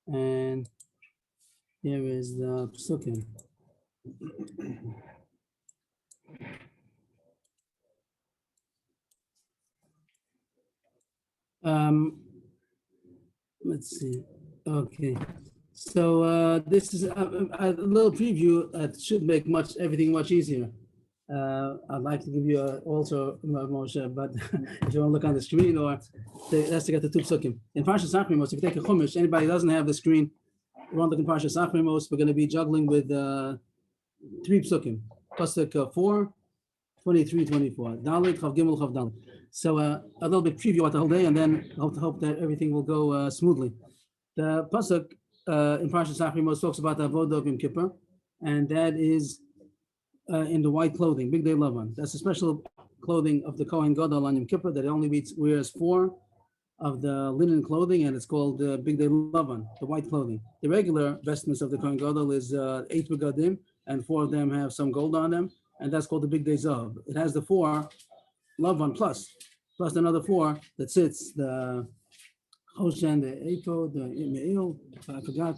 And here is the psukim. Let's see. Okay. So this is a little preview that should make everything much easier. I'd like to give you also Moshe, but if you want to look on the screen or that's to get the two psukim. In Parshas Achrimos, if you take a chumash, anybody who doesn't have the screen, we want to look in Parshas Achrimos, we're going to be juggling with three psukim. Pasuk 4, 23, 24. Dalit, Chav Gimel, Chav Dalit. So a little bit preview about the whole day, and then hope that everything will go smoothly. The pasuk in Parshas Achrimos talks about the avodah of Yom Kippur, and that is in the white clothing, Big Day Lavan. That's a special clothing of the Kohen Gadol on Yom Kippur that only wears 4 of the linen clothing, and it's called Big Day Lavan, the white clothing. The regular vestments of the Kohen Gadol is 8 begadim, and 4 of them have some gold on them, and that's called the Big Day Zav. It has the 4 Lavan plus another 4 that sits the Hoshen, the Ephod, the Me'il, I forgot.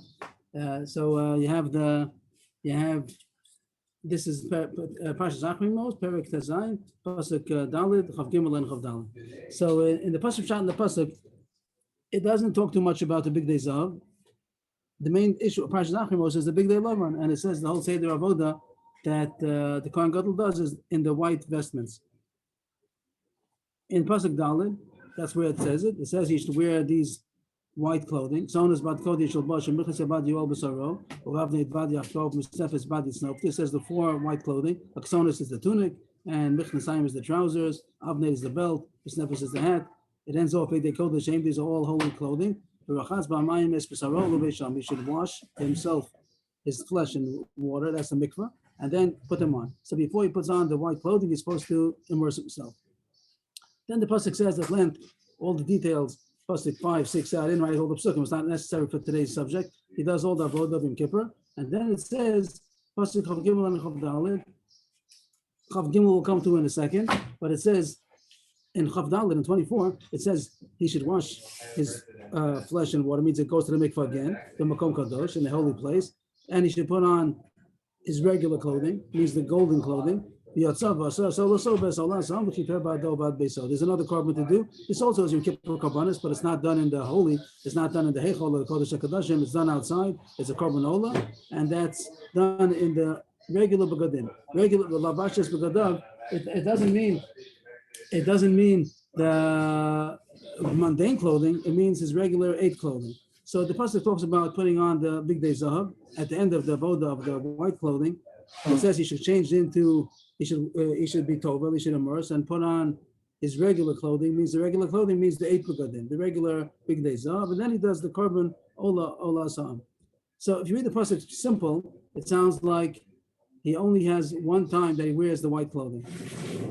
This is Parshas Achrimos, Perek Tezayin, Pasuk Dalid, Chav Gimel, and Chav Dalid. So in the Pasuk Shat and the Pasuk, it doesn't talk too much about the Big Day Zav. The main issue of Parshas Achrimos is the Big Day Lavan, and it says the whole Seder Avodah that the Kohen Gadol does is in the white vestments. In Pasuk Dalid, that's where it says it. It says he should wear these white clothing. Sonas bad kodesh shel bash michas bad yol b'saro uravnei bad yachov misnefes bad yitznof. This says the 4 white clothing. Aksonis is the tunic, and michnasayim is the trousers. Avnei is the belt. Misnefes is the hat. It ends off with the kodesh. These are all holy clothing. V'rachaz b'amayim es b'saro l'beisham. He should wash himself, his flesh in water. That's the mikvah, and then put them on. So before he puts on the white clothing, he's supposed to immerse himself. Then the pasuk says at length all the details. Pasuk 5, 6. I didn't write all the psukim. It's not necessary for today's subject. He does all the avodah of Yom Kippur, and then it says Pasuk Chav Gimel and Chav Dalid. Chav Gimel will come to in a second, but it says in Chav Dalid in 24, it says he should wash his flesh in water. Means it goes to the mikvah again, the Makom Kadosh, in the holy place, and he should put on his regular clothing. Means the golden clothing. There's another korban to do. This also is Yom Kippur Karbanis, but it's not done in the holy. It's not done in the Heichal or the Kodesh HaKadoshim. It's done outside. It's a korban ola, and that's done in the regular begadim. Regular lavashas begadav. It doesn't mean the mundane clothing. It means his regular 8 clothing. So the pasuk talks about putting on the Big Day Zahav at the end of the avodah of the white clothing. It says he should change into. He should be tovel, he should immerse and put on his regular clothing. Means the regular clothing means the 8 begadim, the regular Big Day Zav, and then he does the korban ola sam. So if you read the pasuk simple, it sounds like he only has one time that he wears the white clothing.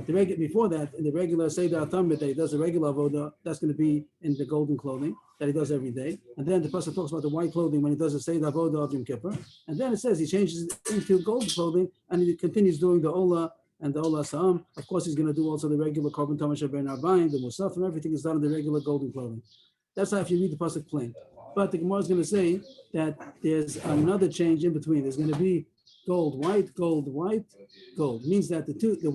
Before that, in the regular Seder Atamid that he does the regular avodah, that's going to be in the golden clothing that he does every day. And then the pasuk talks about the white clothing when he does the Seder Avodah of Yom Kippur. And then it says he changes into golden clothing and he continues doing the ola and the ola sa'am. Of course, he's going to do also the regular korban tamar ben arbaim, the musaf, and everything is done in the regular golden clothing. That's how if you read the pasuk plain. But the Gemara is going to say that there's another change in between. There's going to be gold, white, gold. It means that the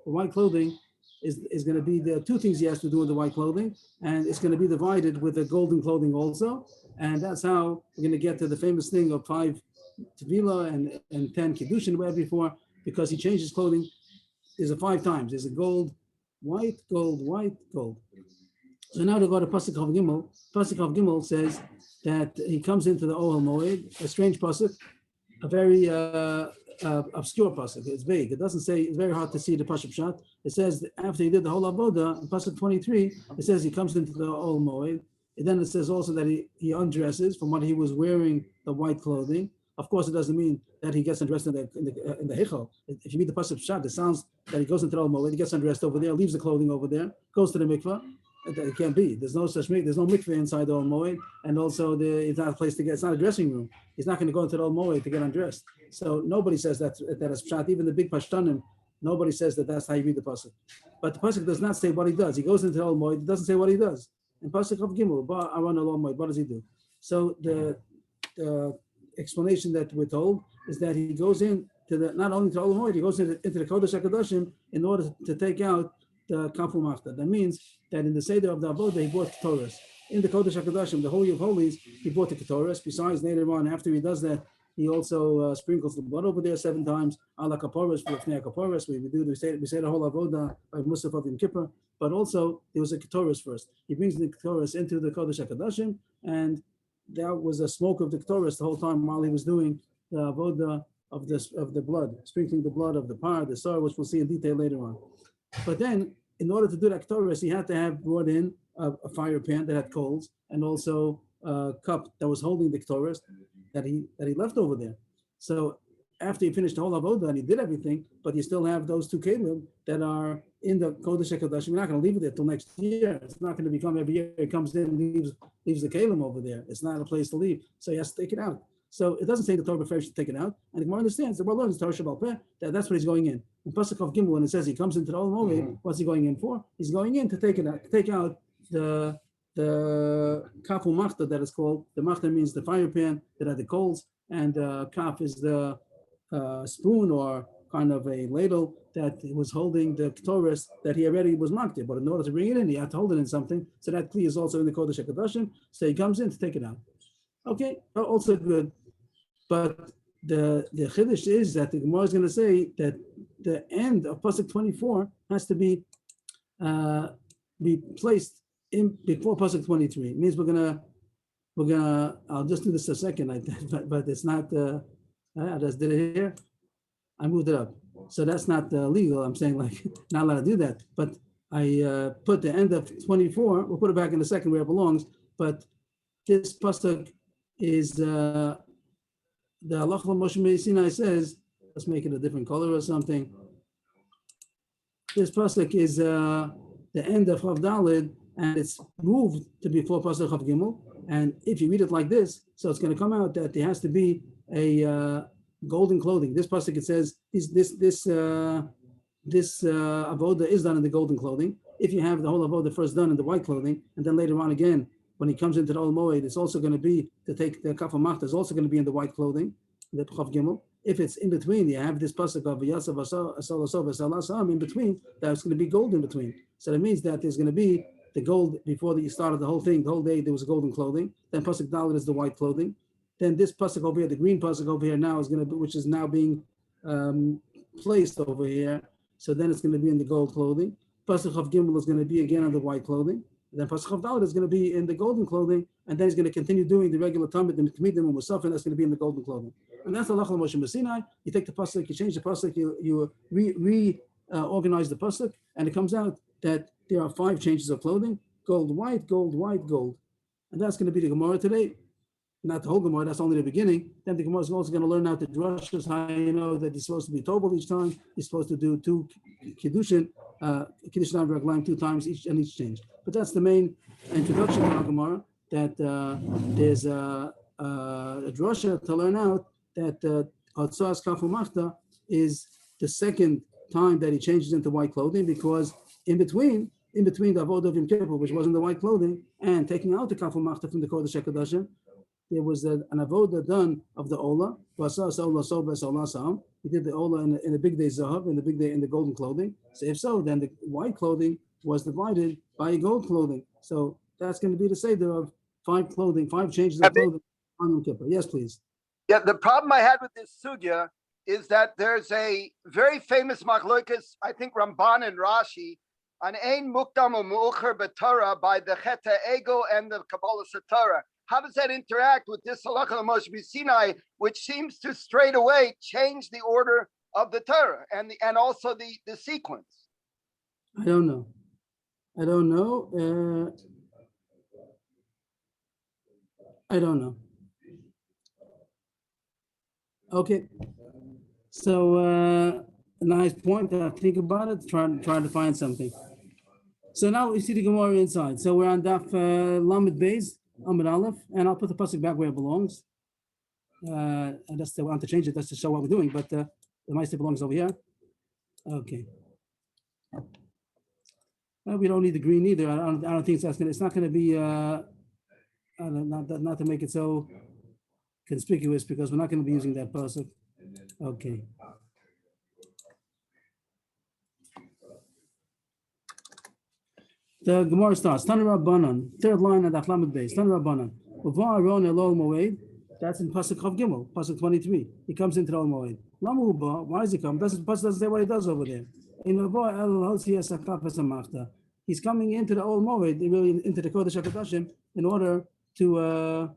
white clothing is going to be the 2 things he has to do with the white clothing, and it's going to be divided with the golden clothing also. And that's how we're going to get to the famous thing of 5 Tevila and 10 Kiddushin we had before, because he changed his clothing. There's a 5 times. There's a gold, white, gold, white, gold. So now to go to Pasuk Chav Gimel. Pasuk Chav Gimel says that he comes into the Ohel Moed, a strange pasuk, a very obscure pasuk. It's vague. It doesn't say. It's very hard to see the pasuk shot. It says that after he did the whole avodah, in pasuk 23, it says he comes into the Ohel Moed. And then it says also that he undresses from what he was wearing, the white clothing. Of course, it doesn't mean that he gets undressed in the Heichal. If you read the pasuk shot, it sounds that he goes into the Ohel Moed, he gets undressed over there, leaves the clothing over there, goes to the mikvah. It can't be. There's no such mikveh. There's no mikveh inside the Ohel Moed, and also it's not a place to get. It's not a dressing room. He's not going to go into the Ohel Moed to get undressed. So nobody says that is pshat. Even the big pashtanim, nobody says that that's how you read the pasuk. But the pasuk does not say what he does. He goes into the Ohel Moed. It doesn't say what he does. In pasuk of Gimel, Aron Ohel Moed, what does he do? So the explanation that we're told is that he goes in to the not only to Olam Moed, he goes into the Kodesh HaKadoshim in order to take out the Kafu Machta. That means that in the Seder of the Avodah, he brought Ketores. In the Kodesh HaKadoshim, the Holy of Holies, he brought the Ketores. Besides, later on, after he does that, he also sprinkles the blood over there 7 times. Ala Kaporos, Lefnei Kaporos. We say the whole Avodah by Musaf of Yom Kippur. But also, there was a Ketores first. He brings the Ketores into the Kodesh HaKadoshim, and that was a smoke of the Ketores the whole time while he was doing the Avodah of the blood, sprinkling the blood of the par, the sar, which we'll see in detail later on. But then, in order to do that Ketores, he had to have brought in a fire pan that had coals, and also a cup that was holding the Ketores that he left over there. So after he finished the whole Avodah and he did everything, but you still have those 2 kelim that are in the Kodesh HaKadoshim. You're not going to leave it there till next year. It's not going to become every year. It comes in and leaves the kelim over there. It's not a place to leave. So he has to take it out. So it doesn't say the Torah Beferish to take it out. And the Gemara understands, the world learns Torah Shabbat Peh, that's what he's going in. In Pasuk of Gimel, when it says he comes into the Olam Moed, what's he going in for? He's going in to take it out, to take out the Kafu Machta that is called. The Machta means the fire pan that had the coals, and Kaf is the spoon or kind of a ladle that was holding the Ketores that he already was marked it. But in order to bring it in, he had to hold it in something. So that kli is also in the Kodesh HaKadoshim. So he comes in to take it out. Okay, also good. But the chiddush is that the Gemara is going to say that the end of Pasuk 24 has to be placed in before Pasuk 23. It means we're gonna. I'll just do this a second, but it's not. I just did it here. I moved it up, so that's not legal. I'm saying like not allowed to do that. But I put the end of 24. We'll put it back in a second where it belongs. But this pasuk is the Halach Moshe Sinai says, let's make it a different color or something. This pasuk is the end of Chav Daled, and it's moved to before pasuk Chav Gimel. And if you read it like this, so it's going to come out that there has to be a golden clothing. This pasuk it says this avoda is done in the golden clothing. If you have the whole avoda first done in the white clothing, and then later on again, when he comes into the Olam Moed, it's also going to be to take the Kaf Machta is also going to be in the white clothing, the Chav Gimel. If it's in between, you have this pasuk of Yasav Asal in between, that's going to be gold in between. So that means that there's going to be the gold before you started the whole thing. The whole day there was golden clothing. Then pasuk Dalet is the white clothing. Then this pasuk over here, the green pasuk over here now is going to be, which is now being placed over here. So then it's going to be in the gold clothing. Pasuk of Gimel is going to be again on the white clothing. And then pasuk of Dalet is going to be in the golden clothing, and then he's going to continue doing the regular Tamid and Kmidim and Musaf, and that's going to be in the golden clothing. And that's the Halach Moshe Sinai. You take the pasuk, you change the pasuk, you organize the pasuk, and it comes out that there are 5 changes of clothing: gold, white, gold, white, gold. And that's going to be the Gemara today. Not the whole Gemara, that's only the beginning. Then the Gemara is also going to learn out the drushes, how you know that you're supposed to be tobel each time. You're supposed to do 2 kiddushin, kiddushin raglaim 2 times each change. But that's the main introduction to our Gemara, that there's a drusha to learn out that Hatzas Kafu Machta is the second time that he changes into white clothing, because in between the Avodah of Yom Kippur, which wasn't the white clothing, and taking out the Kafu Machta from the Kodesh HaKadoshim, there was an avodah done of the Ola. He did the Ola in the big day Zahav, in the big day in the golden clothing. So if so, then the white clothing was divided by gold clothing. So that's going to be the Seder of 5 changes of clothing on Yom Kippur. Yes, please. Yeah, the problem I had with this sugya is that there's a very famous machlokas, I think Ramban and Rashi, on Ein Mukdam U'Mu'ucher B'Torah by the Cheta Ego and the Kabbalah Satorah. How does that interact with this Halakha Moshe Sinai, which seems to straight away change the order of the Torah and also the sequence? I don't know. I don't know. Okay. So nice point. Think about it. Try to find something. So now we see the Gemara inside. So we're on Daf Lamed Beis, Amud Aleph, and I'll put the pasuk back where it belongs. And that's the want to change it. That's to show what we're doing. But the Meister belongs over here. Okay. We don't need the green either. I don't think it's not going to be. Not to make it so conspicuous because we're not going to be using that pasuk. Okay. The Gemara starts. Tanu Rabbanan, third line of the Achlamed base. Tanu Rabbanan. Uva Aaron Elol Moed. That's in pasuk Chav Gimel, pasuk 23. He comes into the Ol Moed. Lama Uba. Why does he come? Pasuk doesn't say what he does over there. In Uva El Hosia Sakaf Esamachta. He's coming into the Ol Moed, really into the Kodesh HaKodashim, in order to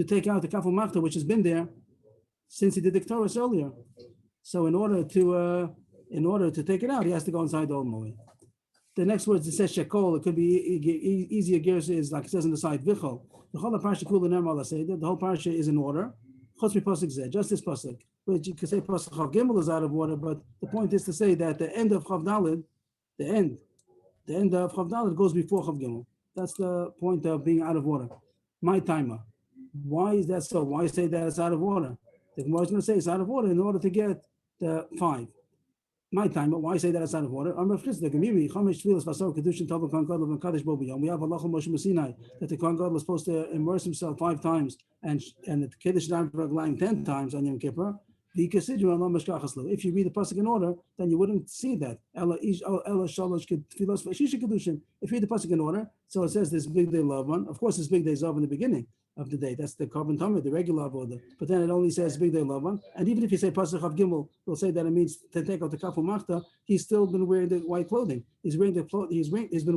take out the Kafel Machta, which has been there since he did the Torah earlier. So in order to take it out, he has to go inside the Ol Moed. The next words it says Shekol. It could be easier. Gears is like it says on the side Vichol. The whole parsha Kula Nermal Aseder. The whole parsha is in order. Chutz pasuk Zeh, just this pasuk. But you could say pasuk Chav Gimel is out of order. But the point is to say that the end of Chav Daled, the end of Chav Daled goes before Chav Gimel. That's the point of being out of order. My timer. Why is that so? Why say that it's out of order? The Gemara is going to say it's out of order in order to get the 5. My time, but why say that it's out of order? We have Allah Moshe Sinai that the Kohen Gadol was supposed to immerse himself 5 times and the Kiddush Line 10 times on Yom Kippur. If you read the pasuk in order, then you wouldn't see that. If you read the pasuk in order, so it says this big day love one. Of course, this big day Zav in the beginning of the day. That's the Korban Tamid, the regular order. But then it only says big day love one. And even if you say pasuk Chav Gimel, we'll say that it means to take out the Kafel Machta. He's still been wearing the white clothing. He's been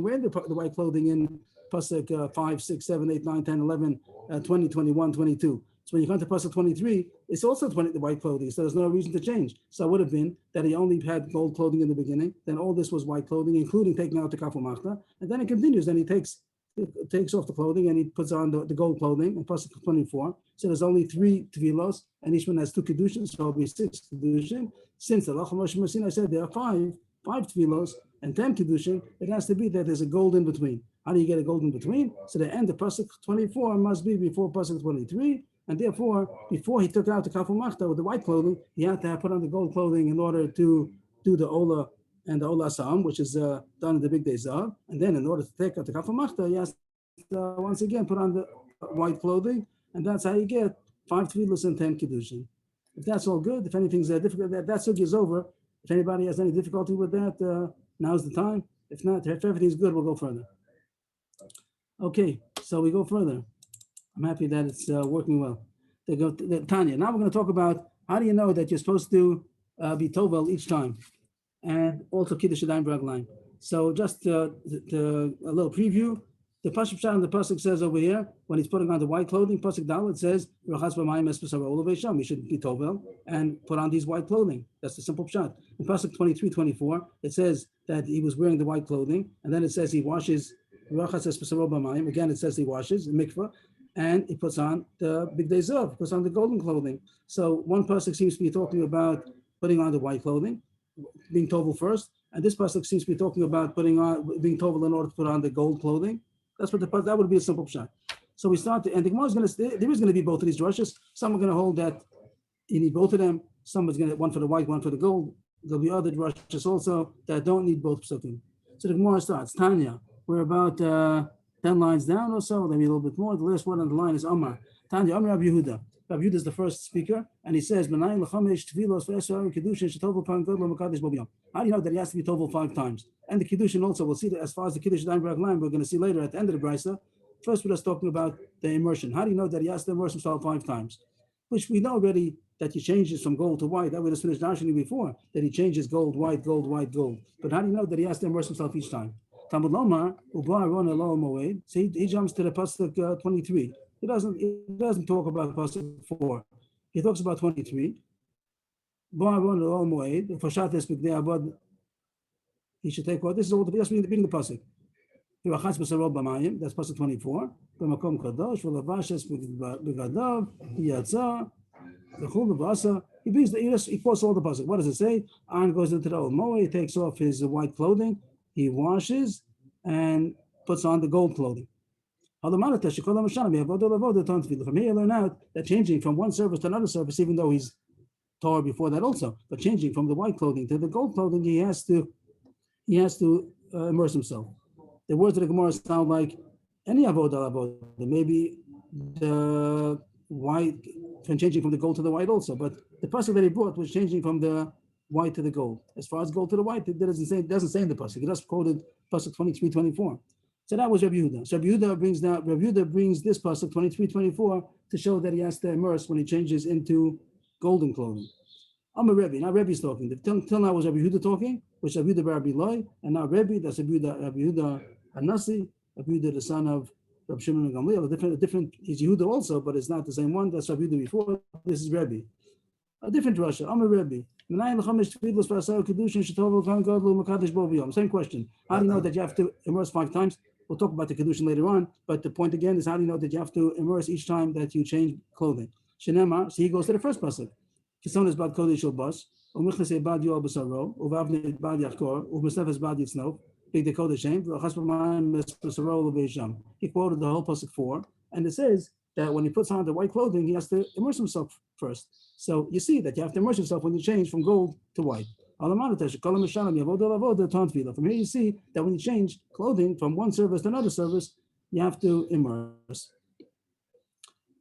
wearing the white clothing in pasuk 5, 6, 7, 8, 9, 10, 11, 20, 21, 22. So when you come to pasuk 23, it's also the white clothing, so there's no reason to change. So it would have been that he only had gold clothing in the beginning, then all this was white clothing, including taking out the Kafel Machta, and then it continues, then he takes off the clothing and he puts on the gold clothing in pasuk 24. So there's only 3 tevilos, and each one has 2 kedushin, so it'll be 6 kedushin. Since the Allah Moshe Sinai said there are 5 tevilos and 10 kedushin, it has to be that there's a gold in between. How do you get a gold in between? So the end of pasuk 24 must be before pasuk 23. And therefore, before he took out the Kafel Machta with the white clothing, he had to have put on the gold clothing in order to do the Ola and the Ola Sam, which is done in the big day Zav. And then in order to take out the Kafel Machta, he has to once again put on the white clothing. And that's how you get 5 Tefillos and 10 Kiddushin. If that's all good, if anything's difficult, that sugi is over. If anybody has any difficulty with that, now's the time. If not, if everything's good, we'll go further. Okay, so we go further. I'm happy that it's working well. Tanya. Now we're going to talk about how do you know that you're supposed to be Tovel each time, and also Kiddush Yadayim B'Raglayim. So just a little preview. The Pasuk Pshat on the Pasuk says over here, when he's putting on the white clothing, Pasuk Dal, it says, you should be Tovel and put on these white clothing. That's the simple Pshat. In Pasuk 23, 24, it says that he was wearing the white clothing, and then it says he washes, again it says he washes, the mikvah, and he puts on the big day Zav, puts on the golden clothing. So one pasuk seems to be talking about putting on the white clothing, being tovel first, and this pasuk seems to be talking about being tovel in order to put on the gold clothing. That would be a simple pshat. So we start, and the Gemara is going to, there is going to be both of these drushes. Some are going to hold that you need both of them. Some is going to one for the white, one for the gold. There'll be other drushes also that don't need both psukim. So the Gemara starts, Tanya. We're about 10 lines down or so, maybe a little bit more. The last one on the line is Amar. Tanya, Amar Rabbi Yehuda. Rabbi Yehuda is the first speaker, and he says, how do you know that he has to be tovel 5 times? And the Kiddushin also, we'll see that as far as the Kiddush Yadayim B'Raglayim, we're going to see later at the end of the Brisa. First, we're just talking about the immersion. How do you know that he has to immerse himself 5 times? Which we know already that he changes from gold to white. That we just finished mentioning before, that he changes gold, white, gold, white, gold. But how do you know that he has to immerse himself each time? Talmud Lomar, so he jumps to the pasuk 23. He doesn't talk about pasuk 4. He talks about 23. He should take what this is all just reading the pasuk. That's pasuk 24. He quotes all the pasuk. What does it say? Aaron goes into the Ol Moed, he takes off his white clothing, he washes and puts on the gold clothing. From here you learn out that changing from one service to another service, even though he's Torah before that also, but changing from the white clothing to the gold clothing, he has to immerse himself. The words of the Gemara sound like any avodah. Maybe the white, from changing from the gold to the white also. But the pasuk that he brought was changing from the white to the gold. As far as gold to the white, it doesn't say in the pasuk. It just quoted pasuk 23:24. So that was Rabbi Yehuda. So Rabbi Yehuda brings this pasuk 23:24 to show that he has to immerse when he changes into golden clothing. I'm a Rebbe. Now Rebbe's talking. Till now was Rabbi Yehuda talking, which Rabbi Yehuda Rabbi Loi, and now Rebbe, that's Rabbi Yehuda Hanasi, Rabbi Yehuda the son of Rabbi Shimon and Gamliel. Different. He's Yehuda also, but it's not the same one. That's Rabbi Yehuda before. This is Rebbe. A different Russia. I'm a Rebbe. Same question. How do you know that you have to immerse 5 times? We'll talk about the Kedushin later on, but the point again is how do you know that you have to immerse each time that you change clothing? Shenema, so he goes to the first pasuk. Kison is bad kodesh bas, u'michnas bad yoel b'saro, u'vavne bad yakor, u'mesnef is bad yitznof, big the kodeshem, v'achas b'mayim b'saro l'beisham. He quoted the whole pasuk 4, and it says that when he puts on the white clothing, he has to immerse himself first. So you see that you have to immerse yourself when you change from gold to white. From here you see that when you change clothing from one service to another service, you have to immerse.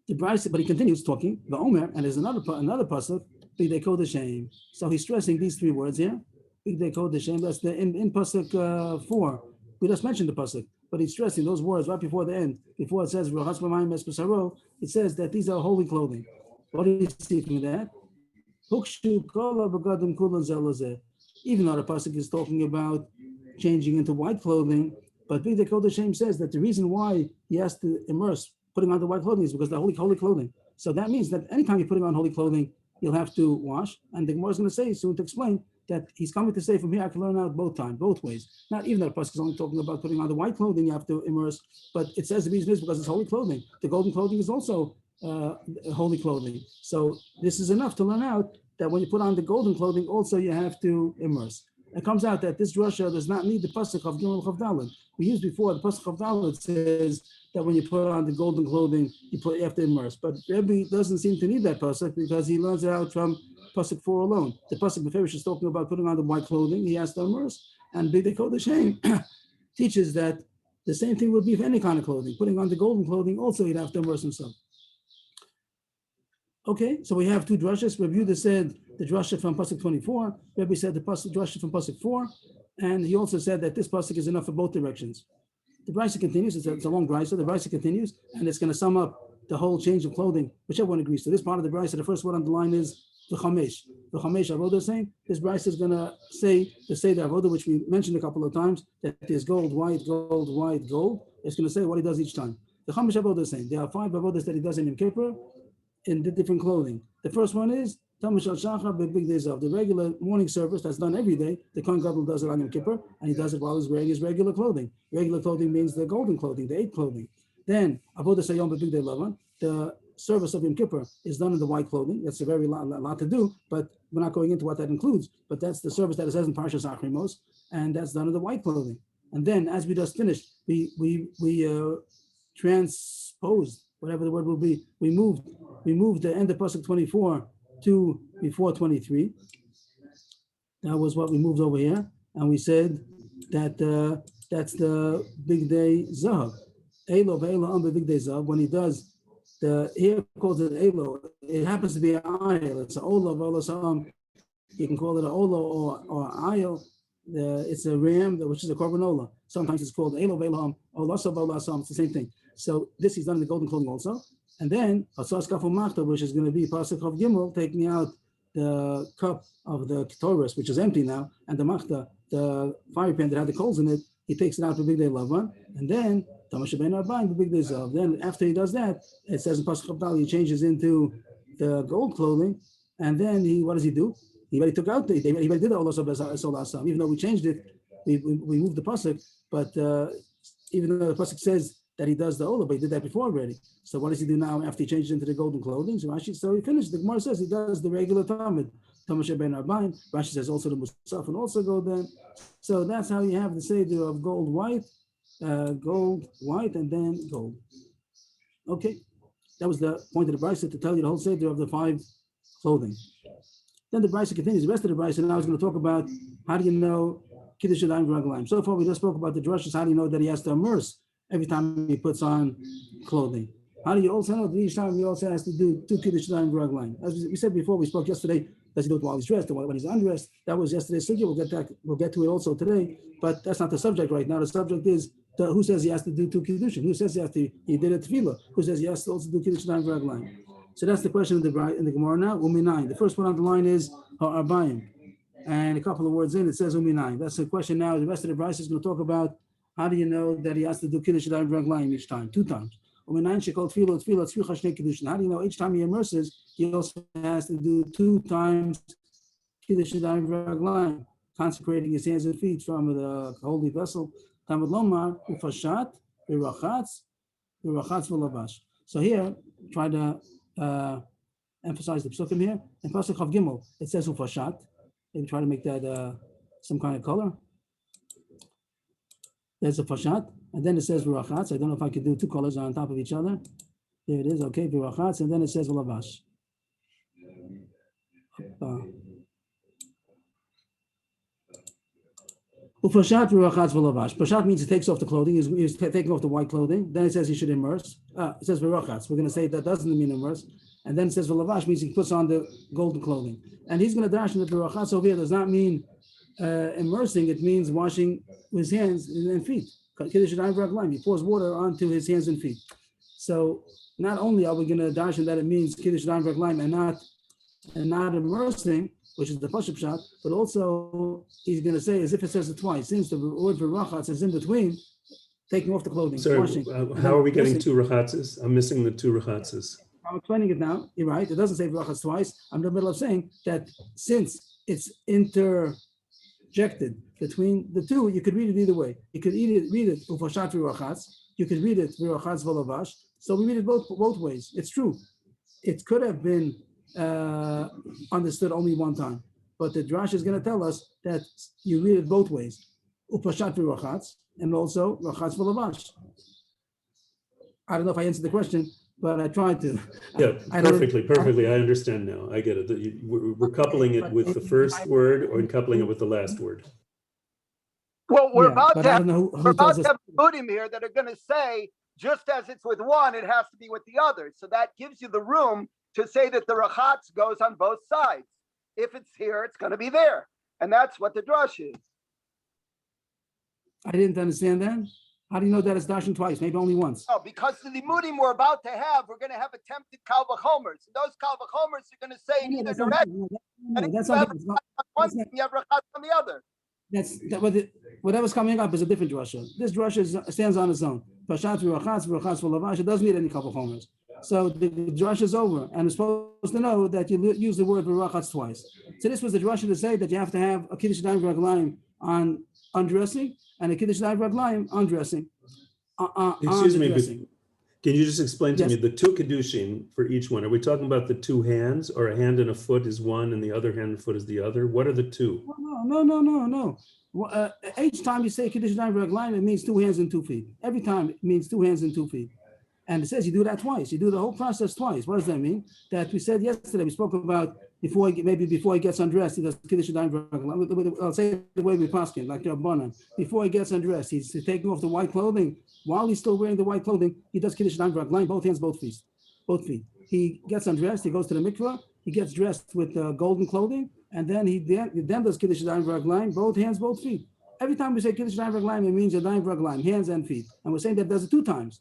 The Bryce, but he continues talking, the Omer, and there's another pasuk, Big Day Kodeshem. So he's stressing these 3 words here. Big Day Kodeshem, that's the in pasuk 4. We just mentioned the pasuk, but he's stressing those words right before the end. Before it says, it says that these are holy clothing. What do you see from that? Even though the pasuk is talking about changing into white clothing, but B'dei Kodeshem says that the reason why he has to immerse putting on the white clothing is because they're holy clothing. So that means that anytime you're putting on holy clothing, you'll have to wash. And the Gemara is going to say soon to explain that he's coming to say from here I can learn out both ways. Not even that the pasuk is only talking about putting on the white clothing you have to immerse, but it says the reason is because it's holy clothing. The golden clothing is also holy clothing. So this is enough to learn out that when you put on the golden clothing, also you have to immerse. It comes out that this Russia does not need the pasuk of Gimel Chav Daled. We used before the pasuk of Daled says that when you put on the golden clothing, you have to immerse. But Rebbe doesn't seem to need that pasuk because he learns it out from pasuk 4 alone. The pasuk Beferish is talking about putting on the white clothing. He has to immerse, and B'dei Kodeshem teaches that the same thing would be for any kind of clothing. Putting on the golden clothing, also he'd have to immerse himself. Okay, so we have 2 drashas. Rabbi Yehuda said the drasha from pasuk 24. Rabbi said the drasha from pasuk 4, and he also said that this pasuk is enough for both directions. The brisa continues. It's a long brisa. The brisa continues, and it's going to sum up the whole change of clothing, whichever one agrees to. This part of the brisa, the first word on the line is the chamesh. The chamesh avodah is saying this brisa is going to say the avodah, which we mentioned a couple of times, that there's gold, white, gold. It's going to say what he does each time. The chamesh avodah is saying there are 5 avodas that he does in Yom Kippur in the different clothing. The first one is Tamash al Shachar b'Big Day Zav, the regular morning service that's done every day. The Kohen Gadol does it on Yom Kippur, and he does it while he's wearing his regular clothing. Regular clothing means the golden clothing, the 8 clothing. Then Avodah Sayom b'Big Day Lavan, the service of Yom Kippur is done in the white clothing. That's a very lot to do, but we're not going into what that includes. But that's the service that it says in Parshas Achrimos, and that's done in the white clothing. And then, as we just finished, we transposed, whatever the word will be, we moved the end of pasuk 24 to before 23. That was what we moved over here, and we said that that's the Big Day Zahav. Elo ve'elo the Big Day Zahav. When he does here calls it Elo. It happens to be an ayil. It's an ola ve'olo. You can call it an ola or ayil. It's a ram, which is a korban. Sometimes it's called Elo ve'elo olaso ve'olasam. It's the same thing. So this is done in the golden clothing also. And then Asas Kafu Machta, which is going to be Pasuk of Gimel, taking out the cup of the Ketoris, which is empty now, and the Machta, the fire pan that had the coals in it, he takes it out for Big Day Lavan, and then Tamash Ben Arbaim, the Big Day Zav. Then after he does that, it says in Pasuk of Dal, he changes into the gold clothing, and then what does he do? He already took out he already did the Olos of Esolasam. Even though we changed it, we moved the Pasuk, but even though the Pasuk says that he does the Ola, but he did that before already. So what does he do now after he changes into the golden clothing? So he finished. The Gemara says he does the regular Talmud. Tamash Ben Arbaim. Rashi says also the Musaf and also go then. So that's how you have the Seder of gold, white, and then gold. Okay. That was the point of the Brisa, to tell you the whole Seder of the 5 clothing. Then the Brisa continues. The rest of the Brisa now is going to talk about how do you know Kiddush Yadayim V'Raglayim. So far we just spoke about the drushes. How do you know that he has to immerse every time he puts on clothing? How do you also know that each time he also has to do 2 Kiddush Yadayim V'Raglayim? As we said before, we spoke yesterday, does he do it while he's dressed or when he's undressed? That was yesterday's sugya. We'll get to it also today, but that's not the subject right now. The subject is who says he has to do 2 Kiddushin? Who says he did a tefillah? Who says he has to also do Kiddush Yadayim V'Raglayim? So that's the question in the Gemara now. Uminayim. The first one on the line is Ha'arbayim. And a couple of words in, it says Uminayim. That's the question now. The rest of the Bryce is going to talk about how do you know that he has to do Kiddush Yadayim V'Raglayim each time, 2 times. How do you know each time he immerses, he also has to do 2 times Kiddush Yadayim V'Raglayim, consecrating his hands and feet from the holy vessel. Tamad Lomar, Ufashat, V'Rachatz, V'Rachatz V'Lavash. So here, try to emphasize the psukim here. In Pasuk Chav Gimel, it says Ufashat. Maybe try to make that some kind of color. There's a fashat, and then it says v'rachatz. I don't know if I could do 2 colors on top of each other. There it is, okay, v'rachatz, and then it says v'lavash. Ufashat v'rachatz v'lavash. Fashat means he takes off the clothing. He's taking off the white clothing. Then it says he should immerse. It says v'rachatz. We're going to say that doesn't mean immerse. And then it says v'lavash means he puts on the golden clothing. And he's going to dash in the v'rachatz over here does not mean immersing. It means washing his hands and feet. He pours water onto his hands and feet. So not only are we going to dash in that it means Kiddush Yadayim V'Raglayim and not immersing, which is the Pashup shot, but also he's going to say, as if it says it twice, since the word for rachatz is in between, taking off the clothing. Sorry, washing. How are we getting 2 rachatzes? I'm missing the 2 rachatzes. I'm explaining it now. You're right. It doesn't say rachatz twice. I'm in the middle of saying that since it's interjected between the 2, you could read it either way. You could read it ufashat v'rachatz. You could read it v'rachatz v'lavash. So we read it both ways. It's true. It could have been understood only one time, but the Drash is going to tell us that you read it both ways. Ufashat v'rachatz and also rachatz v'lavash. I don't know if I answered the question, but I tried to. Yeah, perfectly. I understand now. I get it. We're coupling it with the first word or coupling it with the last word. Well, we're about to have Budim here that are going to say, just as it's with one, it has to be with the other. So that gives you the room to say that the rachatz goes on both sides. If it's here, it's going to be there. And that's what the drush is. I didn't understand that. How do you know that it's dashing twice? Maybe only once. Oh, because the limudim we're about to have, we're going to have attempted kal v'chomers. And those kal v'chomers are going to say in either direction. And if you have one thing, you have rachatz on the other. Whatever's coming up is a different drasha. This drasha stands on its own. Pashat v'rachatz v'lavash. It doesn't need any kal v'chomers. So the drasha is over, and we're supposed to know that you use the word v'rachatz twice. So this was the drasha to say that you have to have a Kiddush Yadayim V'Raglayim on undressing and a Kiddush Yadayim V'Raglayim on dressing. Excuse me, can you just explain to me the 2 Kiddushin for each one? Are we talking about the 2 hands, or a hand and a foot is one and the other hand and foot is the other? What are the 2? No. Each time you say Kiddush Yadayim V'Raglayim, it means 2 hands and 2 feet. Every time it means 2 hands and 2 feet. And it says you do that twice. You do the whole process twice. What does that mean? That we said yesterday, we spoke about before he gets undressed, he does Kiddush Yadayim V'Raglayim. I'll say it the way we paskin, like Rabbanan. Before he gets undressed, he's taking off the white clothing. While he's still wearing the white clothing, he does Kiddush Yadayim V'Raglayim, both hands, both feet. He gets undressed, he goes to the mikvah, he gets dressed with golden clothing, and then he does Kiddush Yadayim V'Raglayim, both hands, both feet. Every time we say Kiddush Yadayim V'Raglayim, it means Yadayim V'Raglayim, hands and feet. And we're saying that does it 2 times.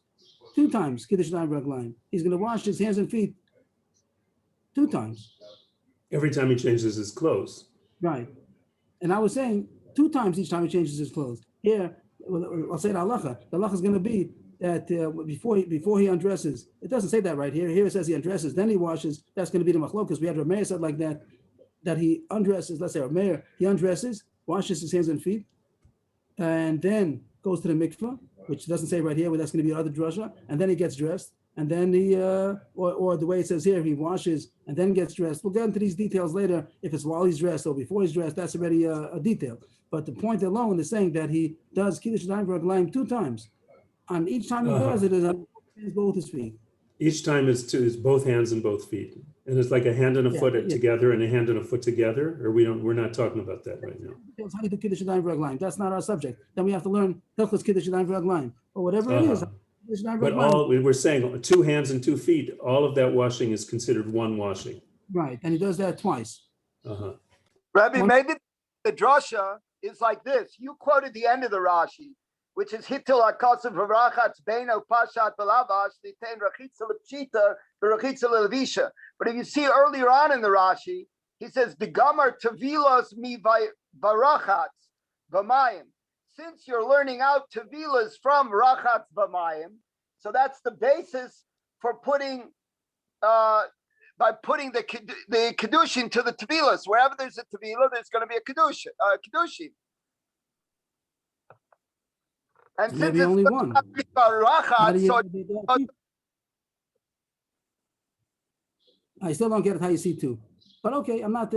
2 times Kiddush Yadayim V'Raglayim. He's going to wash his hands and feet 2 times. Every time he changes his clothes. Right. And I was saying 2 times each time he changes his clothes. Here, I'll say the halacha. The halacha is going to be that before he undresses, it doesn't say that right here. Here it says he undresses, then he washes. That's going to be the machlokas. We had Rav Meir said like that he undresses. Let's say Rav Meir, he undresses, washes his hands and feet, and then goes to the mikvah, which doesn't say right here, but that's going to be another drasha, and then he gets dressed, and then he, or the way it says here, he washes and then gets dressed. We'll get into these details later. If it's while he's dressed or before he's dressed, that's already a detail. But the point alone is saying that he does Kiddush Yadayim V'Raglayim 2 times. And each time he does it is on both his feet. Each time is both hands and both feet. And it's like a hand and a foot together and a hand and a foot together, or we're not talking about that right now. How you do Kiddush Yadayim V'Raglayim. That's not our subject. Then we have to learn Hilchos Kiddush Yadayim V'Raglayim, or whatever it is. But all, we're saying 2 hands and 2 feet, all of that washing is considered one washing. Right, and he does that twice. Uh-huh. Rabbi, maybe the drasha is like this. You quoted the end of the Rashi, which is Hittil HaKosav V'rachatz Beino Pashat V'lavash L'tein Rachitza L'pshita V'rachitza L'levisha. But if you see earlier on in the Rashi, he says, D'gamar Tevilos Mi V'rachatz V'mayim. Since you're learning out Tevilas from Rachatz V'mayim, so that's the basis for putting by putting the kedushin to the tevilas. Wherever there's a tevila, there's going to be a kedushin. And since Maybe it's only one. I still don't get how you see 2. But okay, I'm not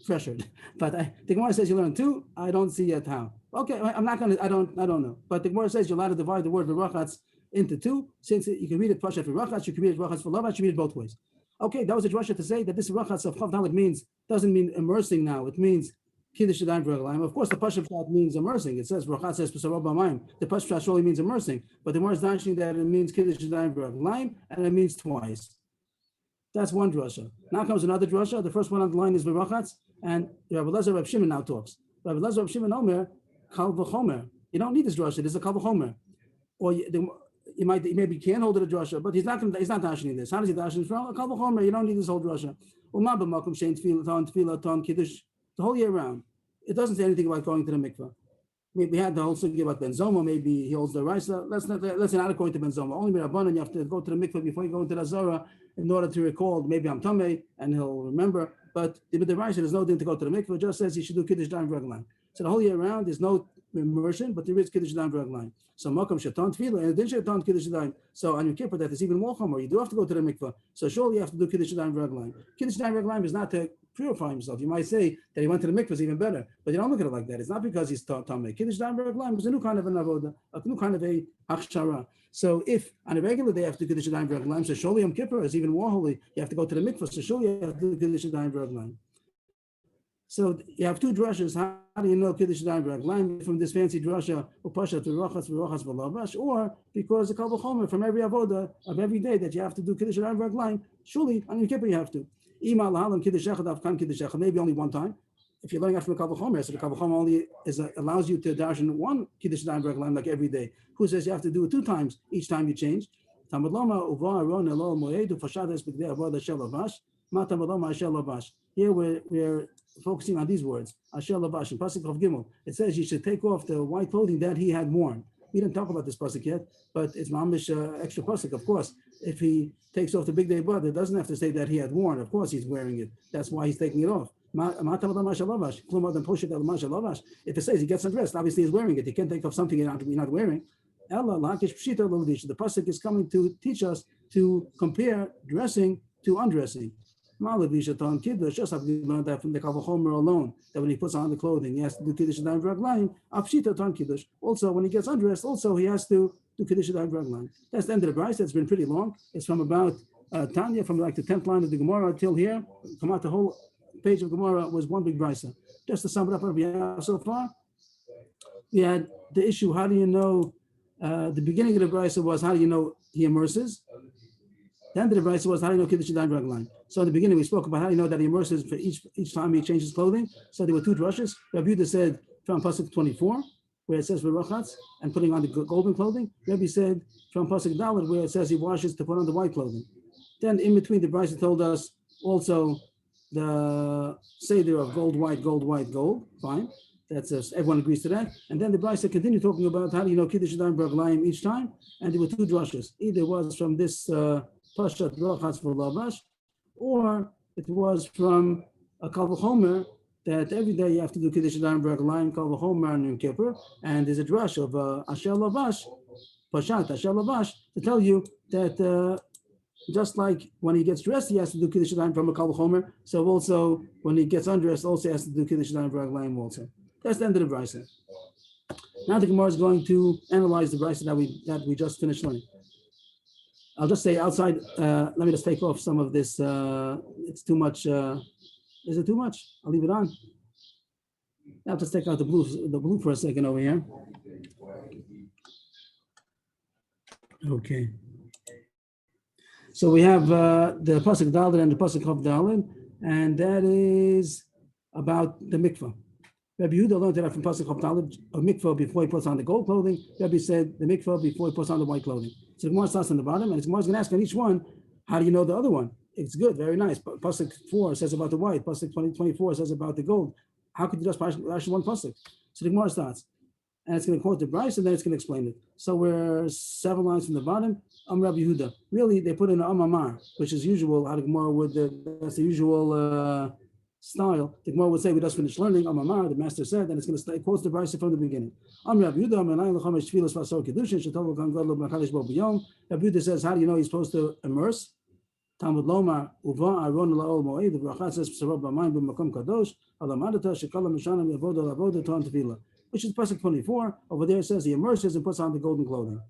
pressured. But the Gemara says you learn 2. I don't see yet how. Okay, I'm not gonna. I don't know. But the Gemara says you're allowed to divide the word v'rachatz into 2. Since you can read it pashat v'rachatz, you can read it v'rachatz v'lavash. You read it both ways. Okay, that was a drasha to say that this v'rachatz of chav dalet doesn't mean immersing now. It means kiddush yadayim v'raglayim. Of course, the pashat pshat means immersing. It says v'rachatz says b'sarab b'mayim. The pashat pshat surely means immersing, but the Gemara is mentioning that it means kiddush yadayim v'raglayim, and it means twice. That's one drasha. Now comes another drasha. The first one on the line is v'rachatz, and Rabbi Elazar Reb Shimon now talks. Rabbi Elazar Reb Shimon Omer kal v'chomer. You don't need this drasha. There's a kal v'chomer. Or you maybe can hold it a drasha, but he's not dashing this. How does he dash it from? A kal v'chomer. You don't need this whole drasha. Uma b'makom shein tefillah ton kiddush the whole year round. It doesn't say anything about going to the mikveh. We had the whole sugi about Ben Zoma. Maybe he holds the raisa. Let's not according to Ben Zoma. Only Rabbanan, you have to go to the mikveh before you go into the Zara in order to recall. Maybe I'm tamei and he'll remember. But with the raisa, there's no thing to go to the mikveh. It just says he should do kiddush down v'raglayim. So the whole year round, there's no immersion, but there is kiddush down v'raglayim. So makom shetan tefillah and then shetan kiddush down. So on your kippur, that is even more chomer. You do have to go to the mikveh. So surely you have to do kiddush down v'raglayim. Kiddush down v'raglayim is not to purify himself. You might say that he went to the mikvah is even better, but you don't look at it like that. It's not because he's tamei. Kiddush down v'raglayim is a new kind of an avoda, a new kind of a hachshara. So if on a regular day you have to do kiddush down v'raglayim, so surely Yom Kippur is even more holy. You have to go to the mikvah, so surely you have to do kiddush down v'raglayim. So you have 2 drashas. How do you know kiddush down v'raglayim from this fancy drasha upashat v'rachatz v'lavash, or because the kal v'chomer from every avoda of every day that you have to do kiddush down v'raglayim? Surely on Yom Kippur you have to. Maybe only one time. If you're learning out from the kal v'chomer, so the kal v'chomer only allows you to dash in 1 kiddush down v'raglayim like every day. Who says you have to do it 2 times each time you change? Talmud lama uva aron elo moed ufashadas b'gdei avoda shel lavash. Ma talmud lama ashel lavash. Here we're focusing on these words. Asher lavash in pasuk of Gimel. It says you should take off the white clothing that he had worn. We didn't talk about this pasuk yet, but it's mamish extra pasuk. Of course, if he takes off the big day bud, it doesn't have to say that he had worn. Of course, he's wearing it. That's why he's taking it off. If it says he gets undressed, obviously he's wearing it. He can't take off something you're not wearing. The pasuk is coming to teach us to compare dressing to undressing. Just like we learned that from the kal v'chomer alone, that when he puts on the clothing, he has to do kiddush down v'raglayim. Apshita ton kiddush. Also, when he gets undressed, also he has to do kiddush down v'raglayim. That's the end of the brayso. It's been pretty long. It's from about Tanya, from like the 10th line of the Gemara till here. Come out the whole page of Gemara was one big brayso. Just to sum it up, so far, we had the issue: how do you know? The beginning of the brayso was how do you know he immerses? The end of the brayso was how do you know kiddush down v'raglayim? So in the beginning, we spoke about how you know that he immerses for each time he changes clothing. So there were 2 drushes. Rabbi Yehuda said from pasuk 24, where it says v'rachatz and putting on the golden clothing. Rabbi said from pasuk Dalet, where it says he washes to put on the white clothing. Then in between, the brayso told us also the seder of gold, white, gold. Fine, that's everyone agrees to that. And then the brayso continued talking about how do you know kiddush down v'raglayim each time. And there were 2 drushes. Either was from this pashat v'rachatz v'lavash, or it was from a kal v'chomer that every day you have to do kiddush down v'raglayim kal v'chomer on Yom Kippur, and there's a drush of asher lavash, pashat asher lavash, to tell you that just like when he gets dressed, he has to do kiddush down from a kal v'chomer. So also when he gets undressed, also has to do kiddush down v'raglayim also. That's the end of the brayso. Now the Gemara is going to analyze the brayso that we just finished learning. I'll just say outside, let me just take off some of this. It's too much. Is it too much? I'll leave it on. I'll just take out the blue for a second over here. Okay. So we have the pasuk Dalet and the pasuk Chav Dalet, and that is about the mikvah. Rabbi Yehuda learned that from pasuk Chav Dalet, a mikvah before he puts on the gold clothing. Rabbi said the mikvah before he puts on the white clothing. So the Gemara starts on the bottom, and the Gemara is going to ask on each one, how do you know the other one? It's good, very nice. Pasuk 4 says about the white. Pasuk 24 says about the gold. How could you just actually one pasuk? So the Gemara starts, and it's going to quote the Bryce, and then it's going to explain it. So we're 7 lines from the bottom. Rabbi Yehuda. Really, they put in an Amar, which is usual. How the Gemara would, that's the usual style. The Gemara would say, we just finished learning Amar. The master said, and it's going to start, quotes the Bryce from the beginning. Rabbi Yehuda says, how do you know he's supposed to immerse? Talmud Lomar Uva Aron Laol Moed. The Bracha says Sarab B'Mayim B'Makom Kadosh Alamadata Shekala Mishanim Yavoda Lavoda Ton Tefillah, which is pasuk 24. Over there it says he immerses and puts on the golden clothing.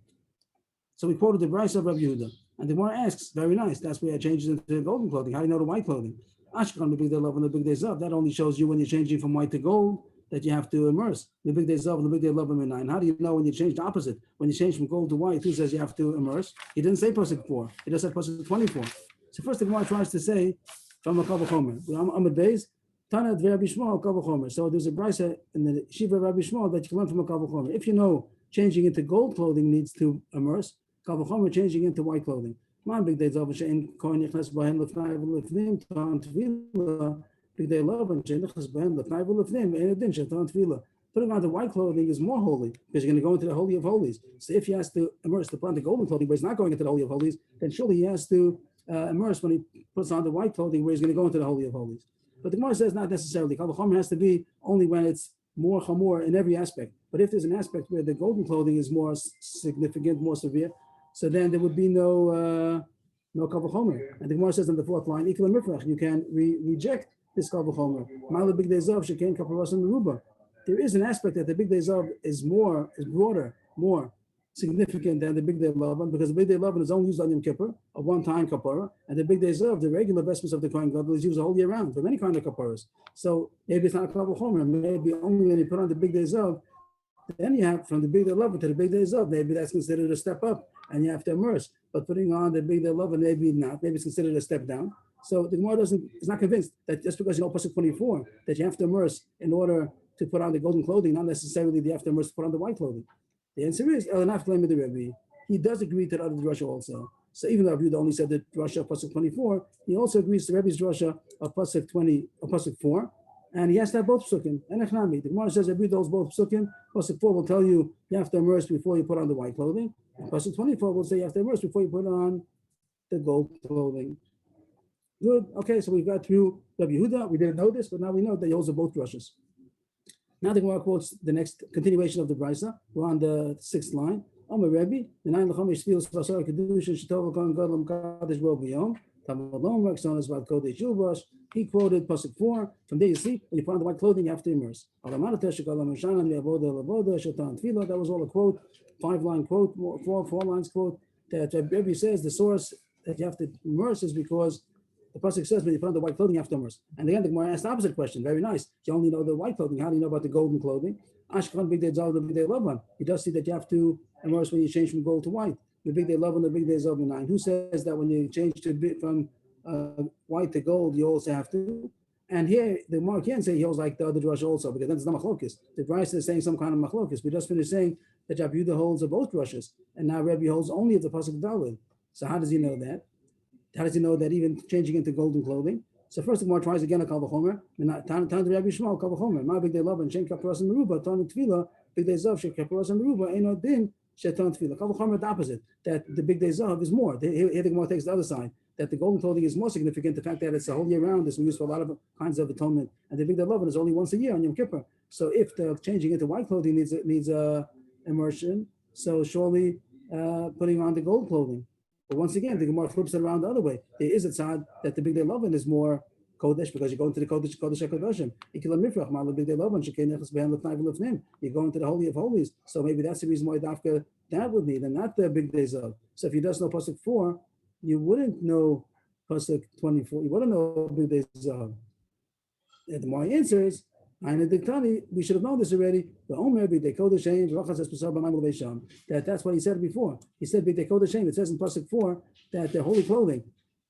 So we quoted the Bryce of Rabbi Yehuda, and the Gemara asks, very nice. That's where it changes into the golden clothing. How do you know the white clothing? Ashkan the big day love and the big days of. That only shows you when you're changing from white to gold that you have to immerse. The big days of and the big day love and nine. How do you know when you change the opposite? When you change from gold to white, who says you have to immerse? He didn't say pasuk 4. He just said pasuk 24. So first the Gemara tries to say from a Kal V'chomer. Amud Beis, Tana Rabbi Shmuel Kal V'chomer. So there's a brisa in the Shiva of Rabbi Shmuel that you can learn from a Kal V'chomer. If you know changing into gold clothing needs to immerse, Kal V'chomer changing into white clothing. Man big days of she'en kohen nichnas bahem lefnai v'lefnim tan tefillah. Big day love and she'en nichnas bahem lefnai v'lefnim ein adin she'tan tefillah. Putting on the white clothing is more holy because you're going to go into the Holy of Holies. So if he has to immerse to put on the golden clothing, but he's not going into the Holy of Holies, then surely he has to immerse when he puts on the white clothing where he's going to go into the Holy of Holies. But the Gemara says not necessarily. Kal V'chomer has to be only when it's more chamor in every aspect. But if there's an aspect where the golden clothing is more significant, more severe, so then there would be no Kal V'chomer. And the Gemara says on the 4th line, Ikla Mifrach, you can reject this Kal V'chomer. Ma'ala Big Day Zav Shekain Kaparas and Meruba. There is an aspect that the Big Day Zav is broader, more significant than the Big Day Lavan, because the Big Day Lavan is only used on Yom Kippur, a one-time kapara, and the Big Day Zav, the regular vestments of the Kohen Gadol, is used all year round for many kind of kaparas. So maybe it's not a Kal V'chomer, maybe only when you put on the Big Day Zav, then you have from the Big Day Lavan to the Big Day Zav, maybe that's considered a step up, and you have to immerse. But putting on the Big Day Lavan, maybe not, maybe it's considered a step down. So the Gemara is not convinced that just because you know pasuk 24 that you have to immerse in order to put on the golden clothing, not necessarily you have to immerse to put on the white clothing. The answer is Elanaf claim of the Rebbe. He does agree to the other drasha also. So even though Rabbi only said the drasha of pasuk 24, he also agrees to Rebbe's drasha of pasuk 20 or pasuk 4, and he has to have both psukim. And Echnami, the Gemara says Rabbi holds both psukim. Pasuk 4 will tell you have to immerse before you put on the white clothing. And pasuk 24 will say you have to immerse before you put on the gold clothing. Good. Okay, so we got through Rabbi Yehuda. We didn't know this, but now we know that he holds both drashas. Now the Gemara quotes the next continuation of the Brisa. We're on the 6th line. Omer Rebbe, the 9 L'chomesh Tfilos Vasar Kedushin Shetov L'Kohen Gadol Kadosh Bo B'Yom Talmud Lomar Ksonas Vad Kodesh Yuvash. He quoted pasuk 4. From there you see when you put on the white clothing you have to immerse. That was all a quote, 5-line quote, 4 lines quote. That Rebbe says the source that you have to immerse is because the pasuk says when you put on the white clothing, you have to immerse. And again, the Gemara asked the opposite question. Very nice. You only know the white clothing. How do you know about the golden clothing? Ashkan Big Day Zav, the Big Day Lavan. You does see that you have to immerse when you change from gold to white. The Big Day Lavan, the Big Day Zav 9. Who says that when you change from white to gold, you also have to? And here, the Gemara can't say he holds like the other drasha also, because then it's not machlokes. The Brisa is saying some kind of machlokes. We just finished saying that Rabbi Yehuda holds of both drashas, and now Rabbi holds only of the pasuk Daled. So how does he know that? How does he know that even changing into golden clothing? So first the Gemara tries again a Kal V'chomer. Tan to Rabbi Shmuel Kal V'chomer. Ma Big Day Love and Shen Kaparas and Meruba. Tan Tefillah Big Day Zav Shen Kaparas and Meruba. Ein Odin Shetan Tefillah. Kal V'chomer the opposite. That the Big Day Zav is more. Here the Gemara takes the other side. That the golden clothing is more significant. The fact that it's a whole year round is used for a lot of kinds of atonement. And the Big Day Love is only once a year on Yom Kippur. So if the changing into white clothing needs immersion, so surely putting on the gold clothing. But once again, the Gemara flips it around the other way. There is a tzad that the Big Day Lavan is more kodesh because you go into the kodesh HaKadoshim. You go into the Holy of Holies. So maybe that's the reason why Dafka that would need, and not the Big Day Zav. So if you just know pasuk 4, you wouldn't know pasuk 24. You wouldn't know Big Day Zav. And my answer is We should have known this already. That's what he said before. He said, it says in Pasuk 4 that they're holy clothing.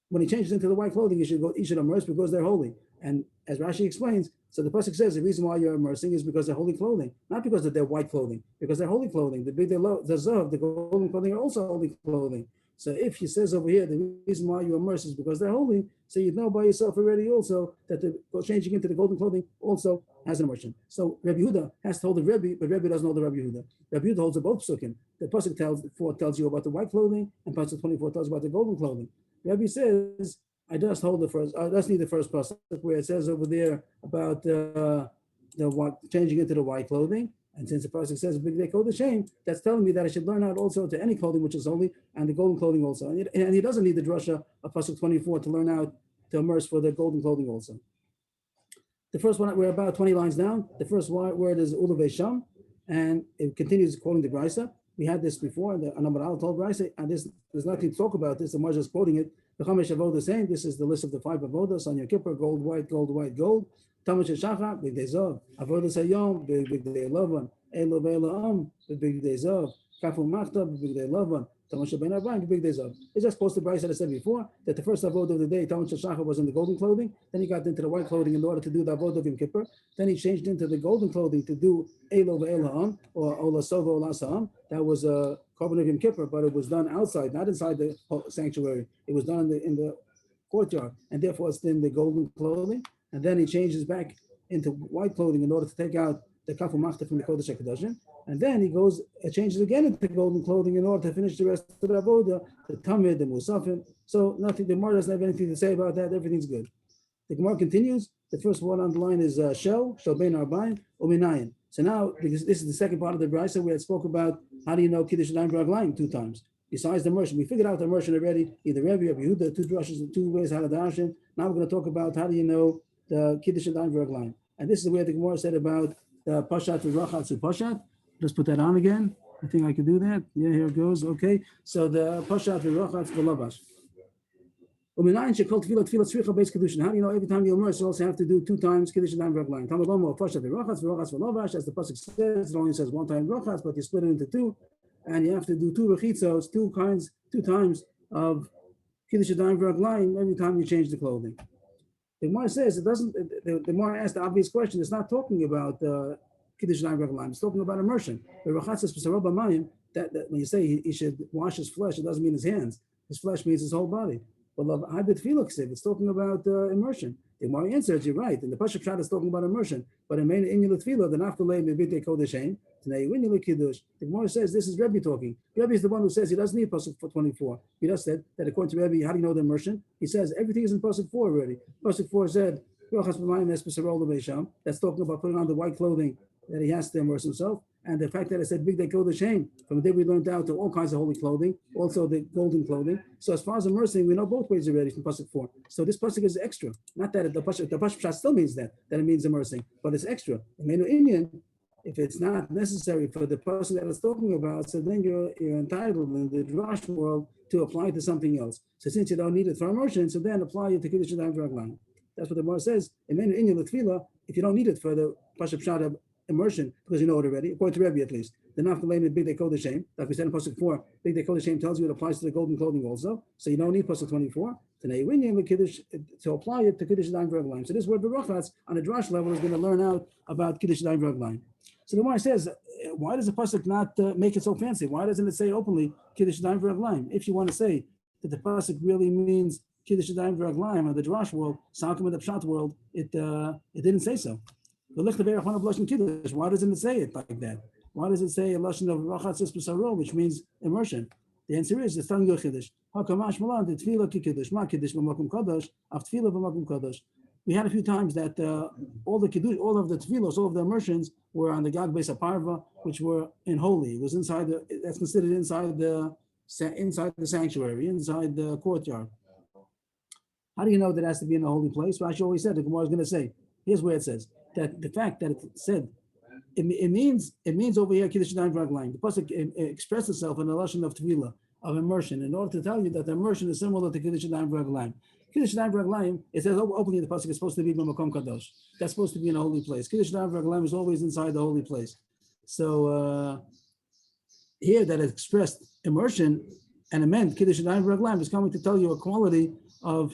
When he changes into the white clothing, you should immerse because they're holy. And as Rashi explains, so the Pasuk says the reason why you're immersing is because they're holy clothing, not because of their white clothing, because they're holy clothing. The zav, the golden clothing are also holy clothing. So if he says over here, the reason why you immerse is because they're holy, so you know by yourself already also that the changing into the golden clothing also has an immersion. So Rabbi Yehuda has to hold the Rebbe, but Rebbe doesn't hold the Rabbi Yehuda. Rabbi Yehuda holds both psukim. The Pasuk 4 tells you about the white clothing, and Pasuk 24 tells you about the golden clothing. Rabbi says, I just need the first pasuk where it says over there about the changing into the white clothing. And since the pasuk says big day kodashim, that's telling me that I should learn out also to any clothing which is holy and the golden clothing also. And he doesn't need the drasha of pasuk 24 to learn out to immerse for the golden clothing also. The first one, we're about 20 lines down. The first word is ulavei sham, and it continues quoting the Brisa. We had this before, and Anamar Al told Brisa, and there's nothing to talk about this. The Marja is quoting it. The Chamesh Avodah saying this is the list of the 5 avodas on your kippur: gold, white, gold, white, gold. Tamash Shacha, big day zov. Avodas hayom, big day lavan. Elo ve'elaam, big day zov. Kafu machtav, big day lavan. Tamash ben Arbaim, big day zov. It's just supposed to Brisa that I said before that the first avodah of the day, Tamash Shacha, was in the golden clothing. Then he got into the white clothing in order to do the avodah of Yom Kippur. Then he changed into the golden clothing to do Elo ve'elaam or Ola Sova Ola Sa'am. That was a Korban of Yom Kippur, but it was done outside, not inside the sanctuary. It was done in the courtyard, and therefore it's in the golden clothing. And then he changes back into white clothing in order to take out the kafu machta from the Kodesh HaKadoshim. And then he goes, changes again into golden clothing in order to finish the rest of the avodah, the tamid, the musafim. So nothing. The Gemara doesn't have anything to say about that. Everything's good. The Gemara continues. The first one on the line is shel bein arbaim uminayin. So now this is the second part of the Brisa where it spoke about how do you know Kiddush Yadayim V'Raglayim 2 times. Besides the immersion, we figured out the immersion already. Either Rabbi Yehuda, 2 drushes and 2 ways how to dash it. Now we're going to talk about how do you know the Kiddush Yadayim V'Raglayim. And this is where the Gemara said about the Pashat V'Rachatz Pashat. Let's put that on again. I think I can do that. Yeah, here it goes. Okay. So the Pashat V'Rachatz V'Lavash. How do you know every time you immerse, you also have to do 2 times Kiddush Yadayim V'Raglayim? As the pasuk says, it only says 1 time rachatz, but you split it into 2, and you have to do 2 rechitzos, 2 times of Kiddush Yadayim V'Raglayim every time you change the clothing. The Gemara says it doesn't. The Gemara asked the obvious question. It's not talking about Kiddush Yadayim V'Raglayim. It's talking about immersion. The rachatz is that when you say he should wash his flesh, it doesn't mean his hands. His flesh means his whole body. But it's talking about immersion. The Gemara answers, you're right. And the Pasuk Pshat is talking about immersion. But in Inyul Tefillah, the Naftalei Mebitei Kodeshein, Tnei Inyul Kiddush. The Gemara says this is Rebbe talking. Rebbe is the one who says he doesn't need Pasuk 24. He just said that according to Rebbe, how do you know the immersion? He says everything is in Pasuk 4 already. Pasuk 4 said, that's talking about putting on the white clothing that he has to immerse himself. And the fact that I said big day kodashim, from the day we learned out to all kinds of holy clothing, also the golden clothing. So as far as immersing, we know both ways already from pasuk 4. So this pasuk is extra. Not that the pasuk still means that it means immersing, but it's extra. If it's not necessary for the person that it's talking about, so then you're entitled in the Drash world to apply it to something else. So since you don't need it for immersion, so then apply it to Kiddush Yadayim V'Raglayim. That's what the Gemara says. If you don't need it for the pasuk pshat immersion, because you know it already, according to Rebbe at least. The Naftalei Big Day Kodeshein, like we said in pasuk 4, Big Day Kodeshein tells you it applies to the golden clothing also. So you don't need pasuk 24 to apply it to Kiddush Yadayim V'Raglayim. So this word Berachas on a drash level is going to learn out about Kiddush Yadayim V'Raglayim. So the Gemara says, why does the pasuk not make it so fancy? Why doesn't it say openly Kiddush Yadayim V'Raglayim? If you want to say that the pasuk really means Kiddush Yadayim V'Raglayim on the drash world, Salkim in the Pshat world, it didn't say so. Why doesn't it say it like that? Why does it say a lashon of rachatz b'saro, which means immersion? The answer is it's telling you a chiddush. Hakamash malan the tefillah ki kiddush, ma kiddush b'makom kadosh, af tefillah b'makom kadosh. We had a few times that all of the tefillos, all of the immersions were on the Gag Beis HaParva, which were in holy. It was inside that's considered inside the sanctuary, inside the courtyard. How do you know that it has to be in a holy place? Rashi always said the Gemara is going to say. Here's where it says that the fact that it said it means over here Kiddush Yadayim V'Raglayim. The pasuk expressed itself in the lashon of Tefillah. of immersion in order to tell you that the immersion is similar to Kiddush Yadayim V'Raglayim. Kiddush Yadayim V'Raglayim, it says openly in the pasuk is supposed to be b'makom kadosh. That's supposed to be in a holy place. Kiddush Yadayim V'Raglayim is always inside the holy place. So here that is expressed immersion and amend Kiddush Yadayim V'Raglayim is coming to tell you a quality of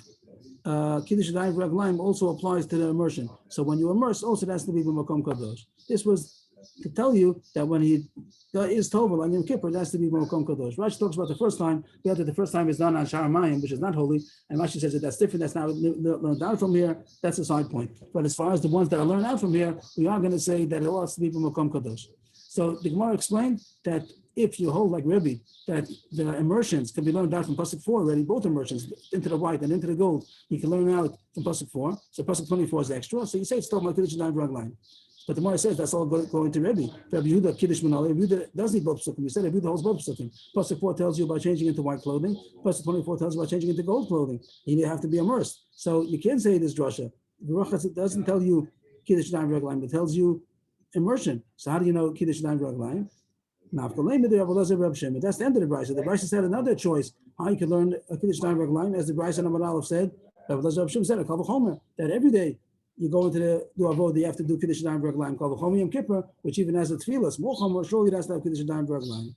Kiddush Yadayim V'Raglayim also applies to the immersion. So when you immerse, also it has to be b'makom kadosh. This was to tell you that when he is Tovel on Yom Kippur, it has to be b'makom kadosh. Rashi talks about the first time. We have that the first time is done on Shar Mayim, which is not holy, and Rashi says that that's different. That's not learned out from here. That's a side point. But as far as the ones that are learned out from here, we are going to say that it all has to be b'makom kadosh. So the Gemara explained that if you hold like Rebbe, that the immersions can be learned out from Pasuk 4 already, both immersions, into the white and into the gold, you can learn out from Pasuk 4. So Pasuk 24 is extra. So you say it's talking about Kiddush Yadayim V'Raglayim. But the Gemara says that's all going to Rebbe. Rabbi Yehuda, Kiddush Manali, Rabbi Yehuda does need both psukim. You said Rabbi Yehuda holds both psukim. Pasuk 4 tells you about changing into white clothing. Pasuk 24 tells you about changing into gold clothing. You have to be immersed. So you can't say this drasha. It doesn't tell you Kiddush Yadayim V'Raglayim. It tells you immersion. So how do you know Kiddush Yadayim V'Raglayim? That's the end of the Brisa. The Brisa said another choice how you could learn Kiddush Yadayim V'Raglayim, as the Brisa Amar Aleph said. Rabbi Hashem said a Kal V'chomer that every day you go into the do avodah, you have to do Kiddush Yadayim V'Raglayim, Kal V'chomer Yom Kippur, which even has a tefillah, more chomer, surely that's not Kiddush Yadayim V'Raglayim.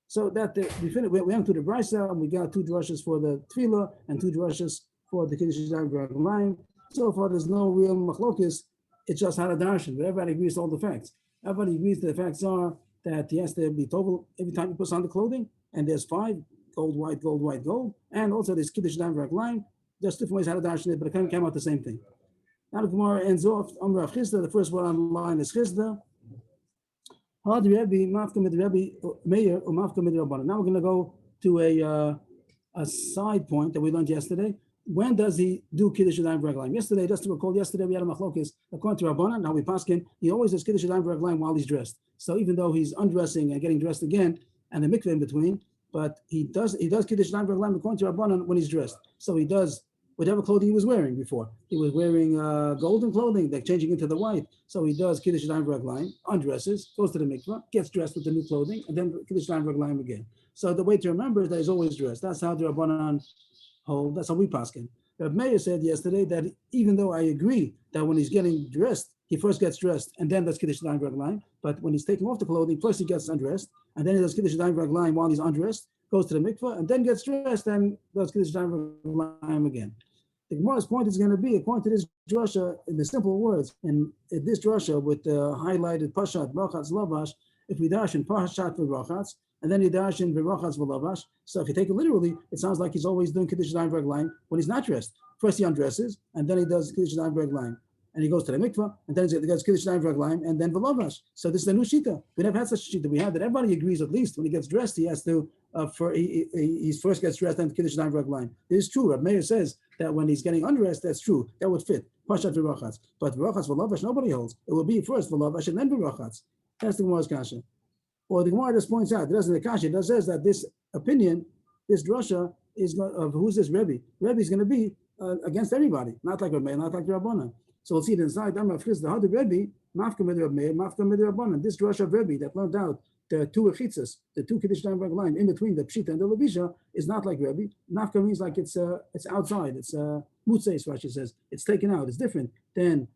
So that we finished. We went to the Brisa and we got 2 drushes for the tefillah and 2 drushes for the Kiddush Yadayim V'Raglayim. So far, there's no real machlokes. It's just how to darshan, but everybody agrees to all the facts. Everybody agrees that the facts are that he has to be tovel every time he puts on the clothing, and there's 5 gold, white, gold, white, gold, and also there's Kiddush Yadayim V'Raglayim. There's different ways how to darshan it, but it came out the same thing. Now the Gemara ends off. Amar Rav Chisda. The first one on the line is Chisda. Had Rebbe mafka mit Rebbe Meir or mafka mit Rabbanan. Now we're going to go to a side point that we learned yesterday. When does he do Kiddush Yadayim V'Raglayim? Yesterday, just to recall, yesterday we had a machlokes. According to Rabbanan, now we paskin, he always does Kiddush Yadayim V'Raglayim while he's dressed. So even though he's undressing and getting dressed again, and the mikveh in between, but he does Kiddush Yadayim V'Raglayim according to Rabbanan when he's dressed. So he does whatever clothing he was wearing before. He was wearing golden clothing, they're changing into the white. So he does Kiddush Yadayim V'Raglayim, undresses, goes to the mikveh, gets dressed with the new clothing, and then Kiddush Yadayim V'Raglayim again. So the way to remember is that he's always dressed. That's how the Rabbanan hold. That's how we paskin. Reb Meir said yesterday that even though I agree that when he's getting dressed, he first gets dressed and then does Kiddush Yadayim V'Raglayim, but when he's taking off the clothing, first he gets undressed, and then he does Kiddush Yadayim V'Raglayim while he's undressed, goes to the mikveh, and then gets dressed and does Kiddush Yadayim V'Raglayim again. The Gemara's point is going to be, according to this drasha, in the simple words, in this drasha with the highlighted Pashat, Brachatz, Lavash, if we dash in Pashat V'Brachatz, and then you dash in V'Brachatz V'Lavash, so if you take it literally, it sounds like he's always doing Kiddush Yadayim V'Raglayim when he's not dressed. First he undresses, and then he does Kiddush Yadayim V'Raglayim. And he goes to the mikveh, and then he does Kiddush Yadayim V'Raglayim, and then V'Lavash. So this is the new shita. We never had such a shita. We had that everybody agrees at least when he gets dressed, he has to, he first gets dressed and Kiddush Yadayim V'Raglayim. This is true. Reb Meir says that when he's getting undressed, that's true. That would fit. Pashat V'Rachatz. But V'Rachatz V'Lavash, nobody holds. It will be first V'Lavash and then V'Rachatz. That's the Gemara's kasha. Or the Gemara just points out, it doesn't the kasha, it does says that this opinion, this drasha, is of who's this Rebbe? Rebbe is going to be against everybody, not like Reb Meir, not like the Rabbanan. So we'll see it inside. Amar Rav Chisda, how the Rebbe, mafka mit Reb Meir, mafka mit Rabbanan. This drasha of Rebbe that learned out the 2 echitzas, the 2 Kiddush Yadayim V'Raglayim in between the pshita and the levisha is not like Rebbe. Mafka means like it's outside. It's mutzeis, Rashi says. It's taken out. It's different than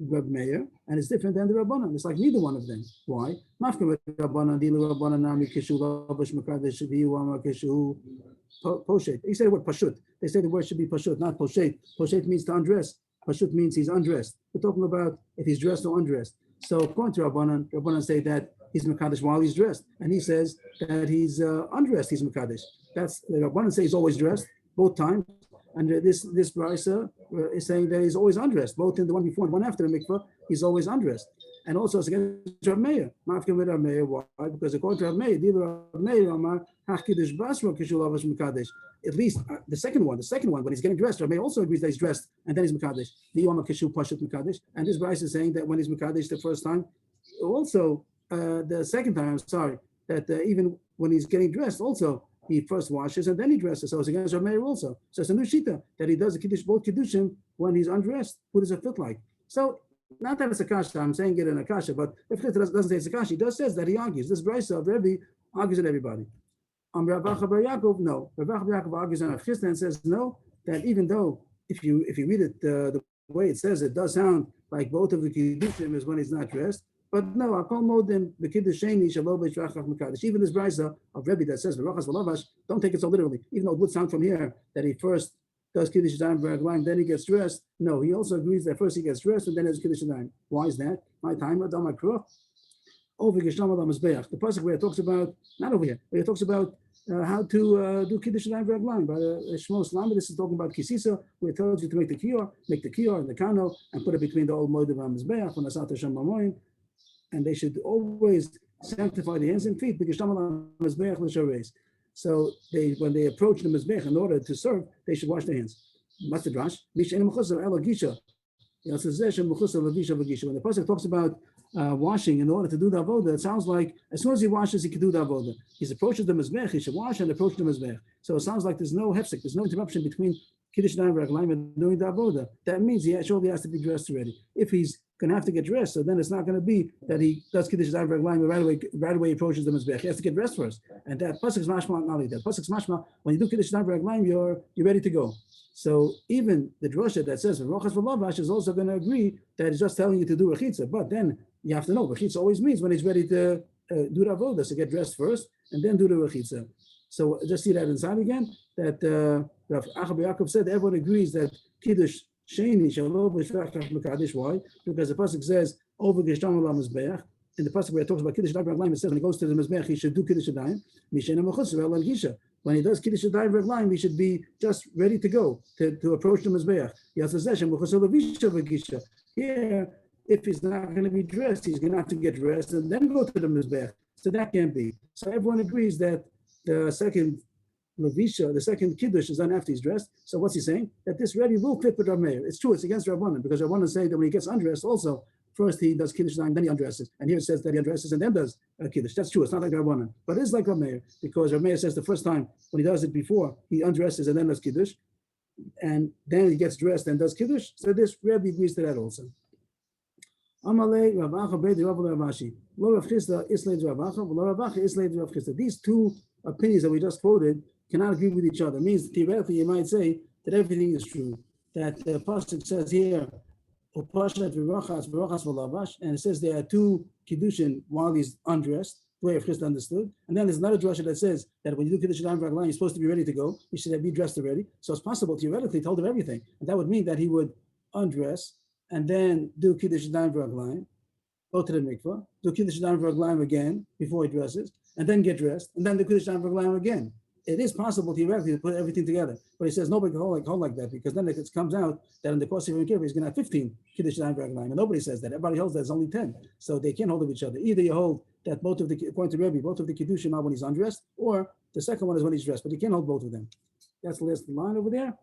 Reb Meir, and it's different than the Rabbanan. It's like neither one of them. Why? Mafka mit Rabbanan, dilu Rabbanan nami kishu lavash mekadesh v'yu amar kishu poshet. He said the word pashut. They say the word should be pashut, not poshet. Poshet means to undress. Pashut means he's undressed. We're talking about if he's dressed or undressed. So according to Rabbanan say that he's Mekadesh while he's dressed. And he says that he's undressed, he's Mekadesh. That's the Rabbanan say he's always dressed, both times. And this Brisa is saying that he's always undressed, both in the one before and one after the mikvah, he's always undressed. And also it's against Reb Meir. Mafka mit Reb Meir. Why? Because according to Reb Meir, at least the second one, when he's getting dressed, Reb Meir also agrees that he's dressed, and then he's Mekadesh. And this Brisa is saying that when he's Mekadesh the first time, also the second time, that even when he's getting dressed, also he first washes and then he dresses. So it's against Reb Meir also. So it's a new shita that he does the Kiddush, both Kiddushin when he's undressed. Who does it fit like? So not that it's a kasha, I'm saying it in a kasha, but if it doesn't say it's a kasha, he does says that he argues. This Brisa of Rebbe argues with everybody. Rav Acha bar Yaakov, no. Rav Acha bar Yaakov argues on Rav Chisda and says no, that even though if you read it the way it says, it does sound like both of the kiddushim is when he's not dressed. But no, I'll call Modim the kiddush sheni shelo b'shrachach mekadosh. Even this brisa of Rebbe that says v'rochas v'lavash, don't take it so literally. Even though it would sound from here that he first does kiddush shadayim v'raglayim, then he gets dressed. No, he also agrees that first he gets dressed and then there's kiddush shadayim. Why is that? My time, Adam Akruch. Over Geshlam Adam Mizbeach. The pasuk where it talks about, not over here, where it talks about how to do kiddush shadayim v'raglayim. By Shmos Lamed, this is talking about kisisa, where it tells you to make the kiyur and the kano, and put it between the old moed and Mizbeach when Asat Hashem Mamoyim. And they should always sanctify the hands and feet because so when they approach the mizbech in order to serve, they should wash their hands. What's the drash? When the pasuk talks about washing in order to do the avodah, it sounds like as soon as he washes, he can do the avodah. He approaches the mizbech, he should wash and approach the mizbech. So it sounds like there's no hefsek, there's no interruption between kiddush shadayim v'raglayim and doing the avodah. That means he surely has to be dressed already. If he's going to have to get dressed, so then it's not going to be that he does kiddush shadayim v'raglayim right away approaches the mizbech. He has to get dressed first, and that pasuk is mashma not only that. Pasuk is mashma when you do kiddush shadayim v'raglayim, you're ready to go. So even the drosha that says v'rochas v'lavash is also going to agree that it's just telling you to do rechitza, but then you have to know rechitza always means when he's ready to do the avodah, so get dressed first and then do the rechitza. So just see that inside again that Rav Acha bar Yaakov said everyone agrees that kiddush sheni shelo b'shrachach mekadosh. Why? Because the pasuk says over geshtam ala mizbeach. In the pasuk where it talks about kiddush shadayim v'raglayim, it says when he goes to the mizbeach he should do kiddush shadayim. Mishena mechutz ve'el al-gisha. When he does kiddush shadayim v'raglayim, he should be just ready to go to approach the mizbeach. Here, if he's not going to be dressed, he's going to have to get dressed and then go to the mizbeach. So that can't be. So everyone agrees that the second Levisha, the second Kiddush is done after he's dressed. So what's he saying? That this Rebbe will clip with Rav Meir. It's true, it's against Rabbanan, because Rabbanan say that when he gets undressed also, first he does Kiddush and then he undresses. And here it says that he undresses and then does Kiddush. That's true, it's not like Rabbanan. But it is like Rav Meir, because Rav Meir says the first time when he does it before, he undresses and then does Kiddush. And then he gets dressed and does Kiddush. So this Rebbe agrees to that also. Amalei Rav Acha beid Rav Ashi. Lo Rav Chisda isleid Rav Acha, lo Rav Acha isleid Rav Chisda. These two opinions that we just quoted cannot agree with each other. It means theoretically you might say that everything is true. That the pasuk says here, and it says there are two kiddushin while he's undressed, the way Chisda understood. And then there's another drasha that says that when you do kiddush shadayim v'raglayim, you're supposed to be ready to go. You should be dressed already. So it's possible theoretically told him everything, and that would mean that he would undress and then do kiddush shadayim v'raglayim, go to the mikvah, do kiddush shadayim v'raglayim again before he dresses, and then get dressed, and then do kiddush shadayim v'raglayim again. It is possible theoretically to put everything together, but he says nobody can hold like that, because then it comes out that in the course of Yom Kippur he's going to have 15 kiddush shadayim v'raglayim, and nobody says that. Everybody holds that it's only 10, so they can't hold of each other. Either you hold that both of the, according to Rebbe, both of the kiddushim are when he's undressed, or the second one is when he's dressed, but you can't hold both of them. That's the last line over there.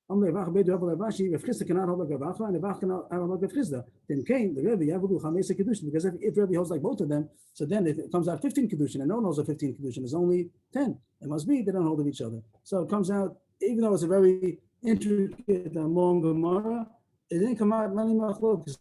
Rav Chisda cannot hold like Rav Acha, and Rav Acha cannot hold like Rav Chisda. Then came the Rebbe, Yavudu Chamesa Kiddushin, because if Rebbe holds like both of them, so then it comes out 15 Kiddushin, and no one knows of 15 Kiddushin, there's only 10. It must be they don't hold of each other. So it comes out, even though it's a very intricate and long Gemara, it didn't come out many machlokes.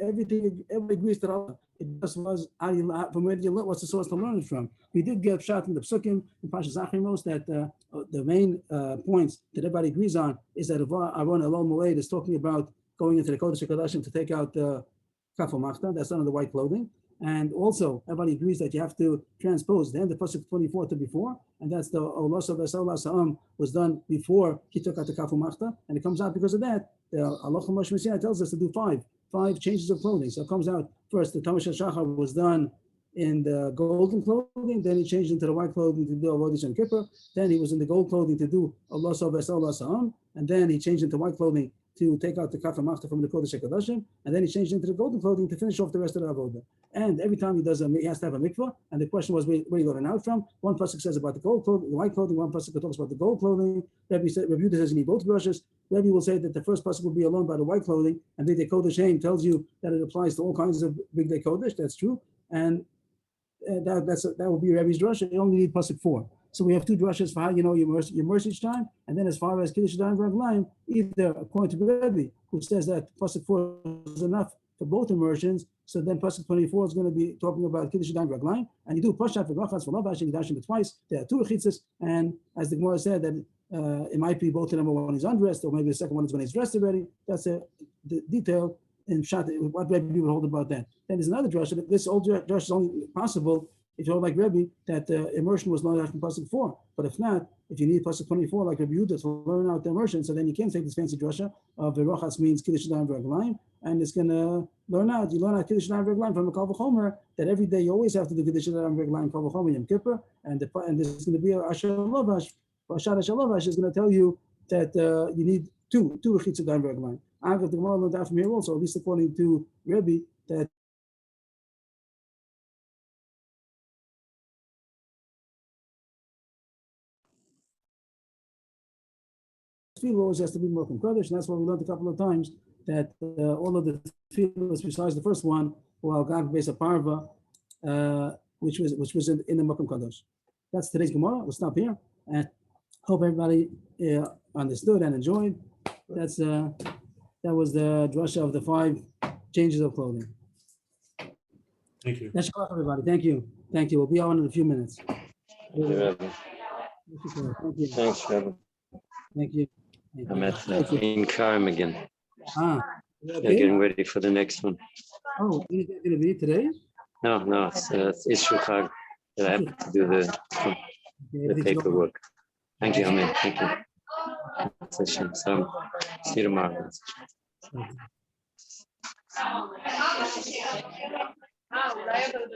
Everything, everybody agrees that Allah. It just was from where you learn. What's the source to learn it from? We did get shot in the psukim in Parshas Zachrimos that the main points that everybody agrees on is that Aaron Elul Moed is talking about going into the Kodesh HaKodashim to take out the kafel machta. That's under the white clothing, and also everybody agrees that you have to transpose the end of pasuk 24 to before, and that's the Olaso V'Sala Sa'am was done before he took out the kafel machta, and it comes out because of that. The Halacha Moshe Messiah tells us to do five changes of clothing. So it comes out first, the Tamash Shachar was done in the golden clothing, then he changed into the white clothing to do Avodah Yom Kippur, then he was in the gold clothing to do Allah V'Sala Sa'am, and then he changed into white clothing to take out the kafel machta from the Kodesh HaKodashim, and then he changed into the golden clothing to finish off the rest of the Avodah. And every time he does he has to have a mikvah, and the question was where you got it out from. One pasuk says about the gold clothing, the white clothing, one pasuk talks about the gold clothing. Rebbe says you need both brushes. Rebbe will say that the first pasuk will be alone by the white clothing, and Bigdei Kodesh Haim tells you that it applies to all kinds of Bigdei Kodesh. That's true, and that will be Rebbe's drasha. You only need pasuk 4. So we have two drushes for how you know you immerse each time, and then as far as kiddush shadayim v'raglayim, either according to Rebbe, who says that pasuk 4 is enough for both immersions. So then Pasuk 24 is going to be talking about Kiddush Yadayim Raglayim, and you do Pashat V'Rachas for Lavash and Yidashim twice. There are two rechitzas, and as the Gemara said that it might be both of them when he's undressed, or maybe the second one is when he's dressed already. That's the detail in Pshat, what Rebbe would hold about that. Then there's another drush. This old drush is only possible if you hold like Rebbe that immersion was not after Pasuk 4. But if not, if you need Pasuk 24 like Rebbe Yehuda to learn out the immersion, so then you can't take this fancy drasha of V'Rachas means Kiddush Yadayim V'Raglayim, and it's going to learn out. You learn out Kiddush Yadayim V'Raglayim from a Kal V'Chomer that every day you always have to do Kiddush Yadayim V'Raglayim Kal V'Chomer Yom Kippur, and there's going to be a Asher Lavash. Asher Lavash is going to tell you that you need two Rechitz Yadayim V'Raglayim. Agav, the Gemara learned out from here also, at least according to Rebbe, that tefillah always has to be Mokum Kodesh, and that's why we learned a couple of times that all of the tefillahs besides the first one were Gag Beis Parva, which was in the Mokum Kodesh. That's today's Gemara. We'll stop here, and hope everybody understood and enjoyed. That was the drasha of the 5 changes of clothing. Thank you. That's all, everybody. Thank you. We'll be on in a few minutes. Thank you. Thanks, Rebbe. Thank you. I'm at in Karim again. Okay. Getting ready for the next one. Oh, is it going to be today? No, it's Ishu Chag that I have to do the paperwork. Thank you, Amen. Thank you. Session. So, see you tomorrow. אולי אבל